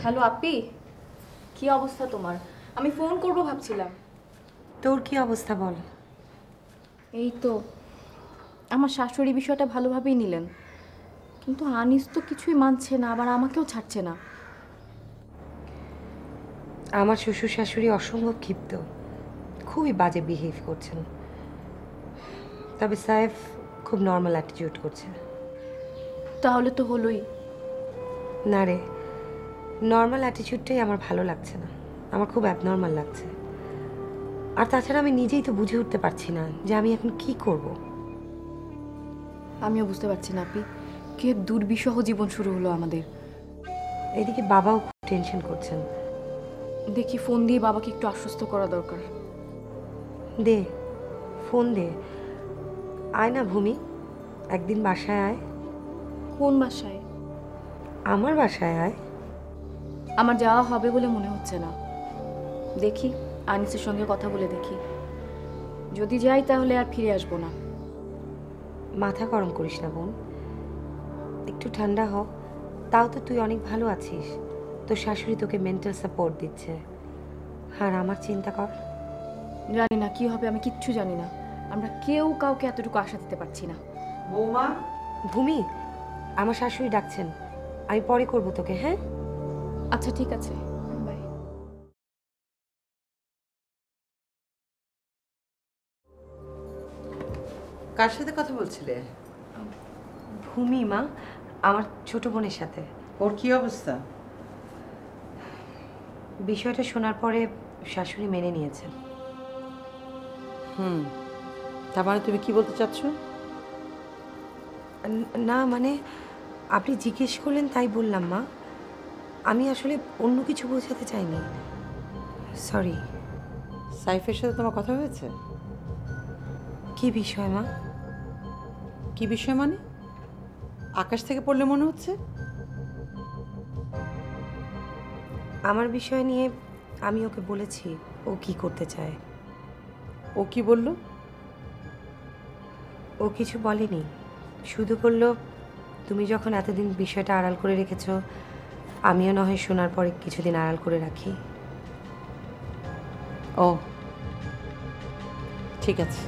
Hello আপি, কি অবস্থা তোমার? আমি ফোন করব ভাবছিলাম। তোর কি অবস্থা বল? এই তো, আমার শাশুড়ি বিষয়টা ভালোভাবেই নিলেন, কিন্তু আনিস তো কিছুই মানছে না, আবার আমাকেও ছাড়ছে না। আমার শ্বশুর শাশুড়ি অসম্ভব ক্ষিপ্ত, খুবই বাজে বিহেভ করছেন। তবে সাইফ খুব নর্মাল অ্যাটিটিউড করছে। তাহলে তো হলোই। না রে, নর্মাল অ্যাটিটিউডটাই আমার ভালো লাগছে না, আমার খুব অ্যাবনর্মাল লাগছে। আর তাছাড়া আমি নিজেই তো বুঝে উঠতে পারছি না যে আমি এখন কি করব। আমিও বুঝতে পারছি না আপি, কি দুর্বিষহ জীবন শুরু হলো আমাদের। এদিকে বাবাও খুব টেনশন করছেন। দেখি ফোন দিয়ে বাবাকে একটু আশ্বস্ত করা দরকার। দে, ফোন দে। আয় না ভূমি, একদিন বাসায় আয়। কোন বাসায়? আমার বাসায় আয়। আমার যাওয়া হবে বলে মনে হচ্ছে না। দেখি, আনিসের সঙ্গে কথা বলে দেখি। যদি যাই তাহলে আর ফিরে আসবো না। মাথা গরম করিস না বোন, একটু ঠান্ডা হ। তাও তো তুই অনেক ভালো আছিস, তোর শাশুড়ি তোকে মেন্টাল সাপোর্ট দিচ্ছে। আর আমার চিন্তা কর। জানি না কি হবে, আমি কিচ্ছু জানি না। আমরা কেউ কাউকে এতটুকু আশা দিতে পারছি না। বৌমা, ভূমি, আমার শাশুড়ি ডাকছেন, আমি পরে করবো তোকে। হ্যাঁ, আচ্ছা ঠিক আছে, বাই। কার সাথে কথা বলছিলে? ভূমি মা, আমার ছোট বোনের সাথে। ওর কি অবস্থা? বিষয়টা শোনার পরে শাশুড়ি মেনে নিয়েছেন। তার মানে তুমি কি বলতে চাচ্ছ? না মানে, আপনি জিজ্ঞেস করলেন তাই বললাম মা, আমি আসলে অন্য কিছু বোঝাতে চাইনি। সরি। সাইফের সাথে তোমার কথা হয়েছে? কি বিষয় মা? কি বিষয় মানে? আকাশ থেকে পড়লে মনে হচ্ছে। আমার বিষয় নিয়ে আমি ওকে বলেছি ও কি করতে চায়। ও কি বলল? ও কিছু বলেনি, শুধু বলল তুমি যখন এতদিন বিষয়টা আড়াল করে রেখেছ, আমিও না হয় শোনার পরে কিছুদিন আড়াল করে রাখি। ও ঠিক আছে।